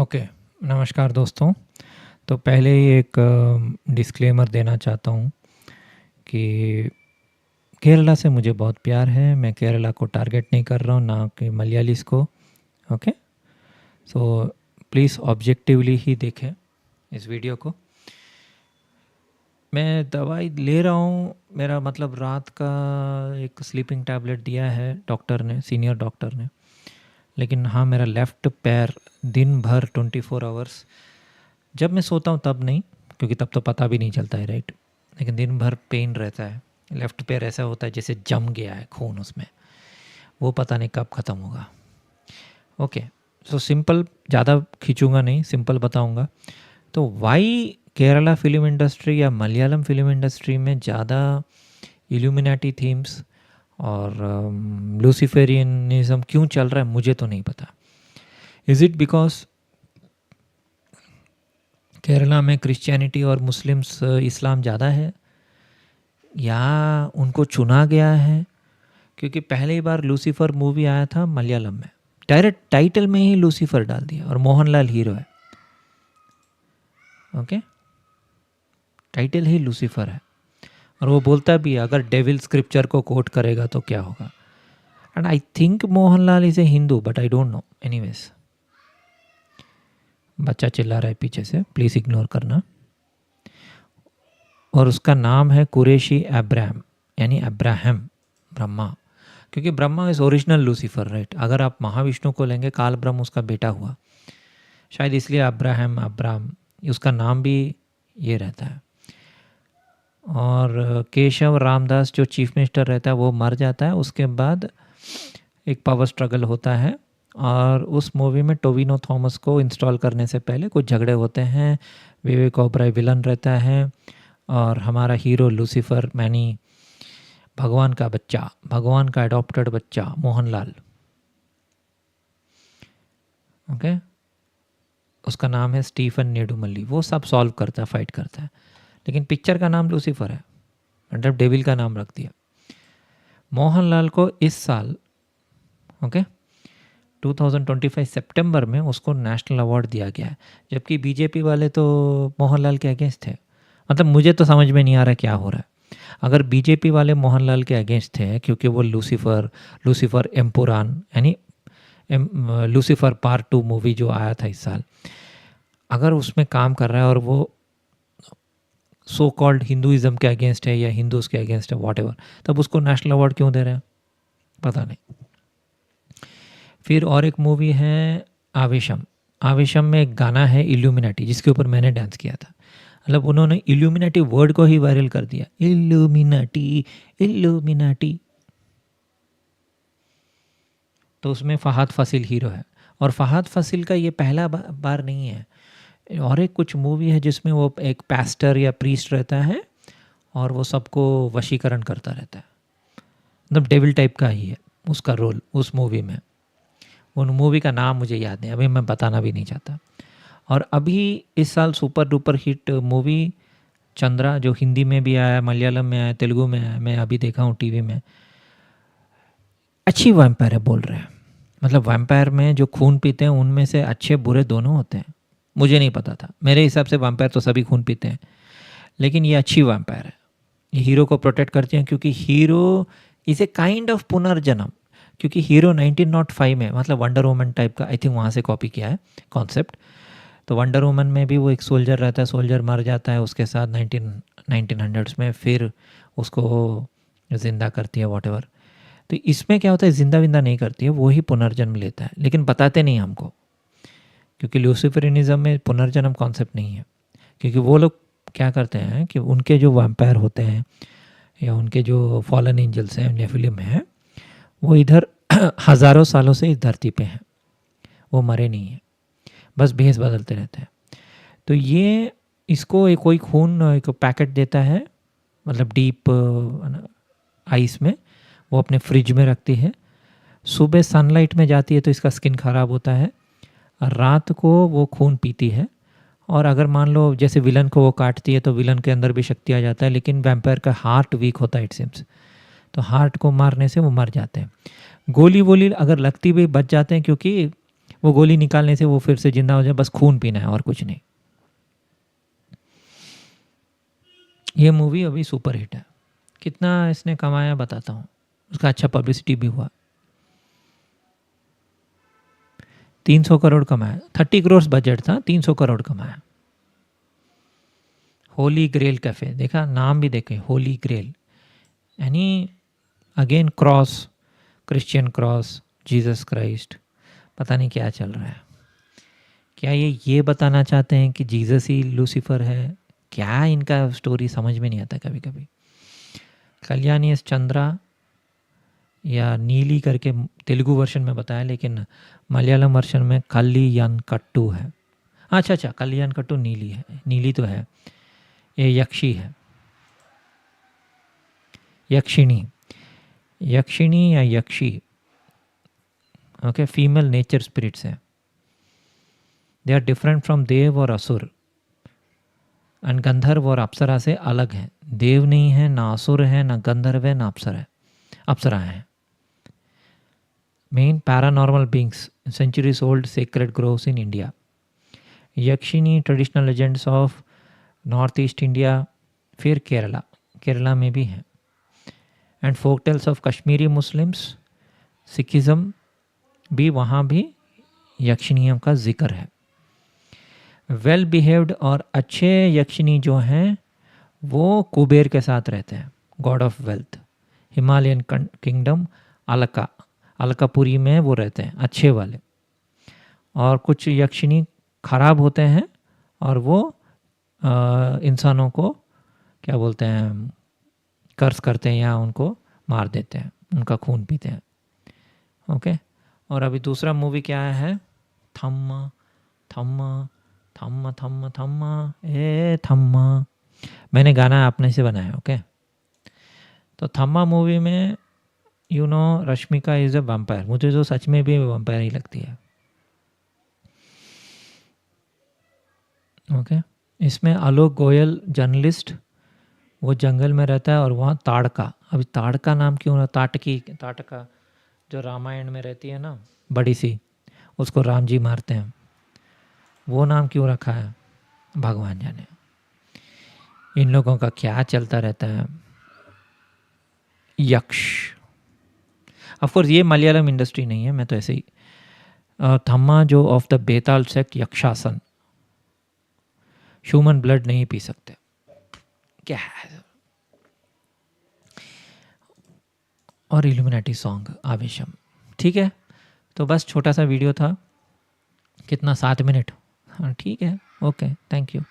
Okay, नमस्कार दोस्तों। तो पहले ही एक डिस्क्लेमर देना चाहता हूँ कि केरला से मुझे बहुत प्यार है। मैं केरला को टारगेट नहीं कर रहा हूँ, ना कि मलयालीस को। ओके, सो प्लीज़ ऑब्जेक्टिवली ही देखें इस वीडियो को। मैं दवाई ले रहा हूँ, मेरा मतलब रात का एक स्लीपिंग टैबलेट दिया है डॉक्टर ने, सीनियर डॉक्टर ने। लेकिन हाँ, मेरा लेफ़्ट पैर दिन भर 24 आवर्स, जब मैं सोता हूँ तब नहीं, क्योंकि तब तो पता भी नहीं चलता है, राइट। लेकिन दिन भर पेन रहता है। लेफ़्ट पैर ऐसा होता है जैसे जम गया है खून उसमें, वो पता नहीं कब ख़त्म होगा। ओके, सो सिंपल, ज़्यादा खींचूंगा नहीं, सिंपल बताऊंगा। तो वाई केरला फिल्म इंडस्ट्री या मलयालम फिल्म इंडस्ट्री में ज़्यादा इल्यूमिनाटी थीम्स और लूसीफेरियनिज्म क्यों चल रहा है, मुझे तो नहीं पता। इज़ इट बिकॉज केरला में क्रिश्चियनिटी और मुस्लिम्स इस्लाम ज़्यादा है, या उनको चुना गया है? क्योंकि पहली बार लूसीफर मूवी आया था मलयालम में, डायरेक्ट टाइटल में ही लूसीफर डाल दिया, और मोहनलाल हीरो है। ओके, टाइटल ही लूसीफर है, और वो बोलता भी है अगर डेविल स्क्रिप्चर को कोट करेगा तो क्या होगा। And I think Mohanlal is a Hindu, but I don't know. Anyways, बच्चा चिल्ला रहा है पीछे से, प्लीज़ इग्नोर करना। और उसका नाम है कुरैशी अब्राहम, यानी अब्राहम ब्रह्मा, क्योंकि Brahma is original Lucifer, right. अगर आप महाविष्णु को लेंगे, काल ब्रह्म उसका बेटा हुआ, शायद इसलिए अब्राहम उसका नाम भी ये रहता है। और केशव रामदास जो चीफ मिनिस्टर रहता है वो मर जाता है, उसके बाद एक पावर स्ट्रगल होता है, और उस मूवी में टोविनो थॉमस को इंस्टॉल करने से पहले कुछ झगड़े होते हैं। विवेक ओबराय विलन रहता है, और हमारा हीरो लूसीफर यानी भगवान का बच्चा, भगवान का अडॉप्टेड बच्चा मोहनलाल, ओके, उसका नाम है स्टीफन नेडुमल्ली। वो सब सॉल्व करता है, फाइट करता है, लेकिन पिक्चर का नाम लूसीफर है, मतलब डेविल का नाम रख दिया। मोहनलाल को इस साल, ओके, 2025 सितंबर में उसको नेशनल अवार्ड दिया गया है, जबकि बीजेपी वाले तो मोहनलाल के अगेंस्ट थे। मतलब मुझे तो समझ में नहीं आ रहा क्या हो रहा है। अगर बीजेपी वाले मोहनलाल के अगेंस्ट थे क्योंकि वो लूसीफर एम्पुरान यानी लूसीफर पार्ट 2 मूवी जो आया था इस साल, अगर उसमें काम कर रहा है और वो सो कॉल्ड हिंदुइज़्म के अगेंस्ट है या हिंदूज़ के अगेंस्ट है, व्हाटएवर, तब उसको नेशनल अवार्ड क्यों दे रहे हैं, पता नहीं। फिर और एक मूवी है आवेशम। आवेशम में एक गाना है इल्यूमिनाटी, जिसके ऊपर मैंने डांस किया था। मतलब उन्होंने इल्यूमिनाटी वर्ड को ही वायरल कर दिया, इल्यूमिनाटी इल्यूमिनाटी। तो उसमें फ़हाद फासिल हीरो है, और फ़हाद फासिल का ये पहला बार नहीं है। और एक कुछ मूवी है जिसमें वो एक पास्टर या प्रीस्ट रहता है और वो सबको वशीकरण करता रहता है, मतलब डेविल टाइप का ही है उसका रोल उस मूवी में। उन मूवी का नाम मुझे याद नहीं, अभी मैं बताना भी नहीं चाहता। और अभी इस साल super duper hit movie Chandra, जो हिंदी में भी आया, मलयालम में आया, तेलुगु में आया, मैं अभी देखा हूँ टीवी में। अच्छी वैम्पायर है बोल रहे हैं, मतलब वैम्पायर में जो खून पीते हैं उनमें से अच्छे बुरे दोनों होते हैं। मुझे नहीं पता था, मेरे हिसाब से वैम्पायर तो सभी खून पीते हैं, लेकिन ये अच्छी वैम्पायर है। ये हीरो को प्रोटेक्ट करती हैं, क्योंकि hero is a kind of पुनर्जन्म। क्योंकि हीरो 1905 में, मतलब वंडर वुमन टाइप का, आई थिंक वहाँ से कॉपी किया है कॉन्सेप्ट। तो वंडर वुमन में भी वो एक सोल्जर रहता है, सोल्जर मर जाता है, उसके साथ 1900s में फिर उसको ज़िंदा करती है, वॉटेवर। तो इसमें क्या होता है, जिंदा विंदा नहीं करती है, वो ही पुनर्जन्म लेता है, लेकिन बताते नहीं हमको, क्योंकि लूसीफरिनिज्म में पुनर्जन्म कॉन्सेप्ट नहीं है। क्योंकि वो लोग क्या करते हैं कि उनके जो वैम्पायर होते हैं या उनके जो फॉलन एंजल्स हैं, नेफिलिम हैं, वो इधर हज़ारों सालों से इस धरती पे हैं, वो मरे नहीं हैं, बस भेस बदलते रहते हैं। तो ये इसको एक कोई खून एक पैकेट देता है, मतलब डीप आइस में, वो अपने फ्रिज में रखती है। सुबह सनलाइट में जाती है तो इसका स्किन ख़राब होता है, रात को वो खून पीती है, और अगर मान लो जैसे विलन को वो काटती है तो विलन के अंदर भी शक्ति आ जाता है, लेकिन वैम्पायर का हार्ट वीक होता है इट सिम्स, तो हार्ट को मारने से वो मर जाते हैं। गोली वोली अगर लगती भी बच जाते हैं, क्योंकि वो गोली निकालने से वो फिर से जिंदा हो जाए, बस खून पीना है और कुछ नहीं। ये मूवी अभी सुपर हिट है। कितना इसने कमाया बताता हूँ, उसका अच्छा पब्लिसिटी भी हुआ। 300 करोड़ कमाया, 30 करोड़ बजट था, 300 करोड़ कमाया। होली ग्रेल कैफे, देखा नाम भी देखे, होली ग्रेल, यानी again cross, Christian cross, Jesus Christ, पता नहीं क्या चल रहा है। क्या ये बताना चाहते हैं कि जीसस ही लूसीफर है? क्या इनका स्टोरी समझ में नहीं आता कभी कभी। कल्याणी एस चंद्रा या नीली करके तेलुगु वर्जन में बताया, लेकिन मलयालम वर्जन में कल्याण कट्टू है। अच्छा, कल्याण कट्टू नीली है, नीली तो है, ये यक्षी है, यक्षिणी या यक्षी, ओके, फीमेल नेचर स्पिरिट्स हैं। दे आर डिफरेंट फ्रॉम देव और असुर, एंड गंधर्व और अप्सरा से अलग हैं। देव नहीं है, ना असुर है, ना गंधर्व है, ना अप्सरा है। Main paranormal beings, centuries old sacred groves in India. Yakshini traditional legends of North East India, फिर केरला में भी हैं। And folk tales of Kashmiri Muslims, Sikhism भी, वहाँ भी यक्षिणियों का जिक्र है। वेल बिहेव्ड और अच्छे यक्षिणी जो हैं वो कुबेर के साथ रहते हैं, God of wealth. Himalayan kingdom Alkapuri में वो रहते हैं, अच्छे वाले। और कुछ यक्षिणी खराब होते हैं और वो इंसानों को क्या बोलते हैं, कर्स करते हैं या उनको मार देते हैं, उनका खून पीते हैं। ओके, और अभी दूसरा मूवी क्या है, थम्मा थम्मा थम्मा थम्मा थम्मा ए थम्मा, मैंने गाना आपने से बनाया। ओके, तो थम्मा मूवी में रश्मिका इज़ अ वैम्पायर, मुझे तो सच में भी वैम्पायर ही लगती है। ओके, इसमें आलोक गोयल जर्नलिस्ट, वो जंगल में रहता है और वहाँ ताड़का, अभी ताड़का नाम क्यों ना, ताटका जो रामायण में रहती है ना बड़ी सी, उसको राम जी मारते हैं, वो नाम क्यों रखा है भगवान जाने। इन लोगों का क्या चलता रहता है। यक्ष, ऑफकोर्स ये मलयालम इंडस्ट्री नहीं है, मैं तो ऐसे ही। थम्मा जो of the Betal sect, Yakshasan, human blood नहीं पी सकते, क्या है। और इल्यूमिनाटी सॉन्ग आवेशम। ठीक है, तो बस छोटा सा वीडियो था, कितना 7 मिनट, हाँ ठीक है, ओके, थैंक यू।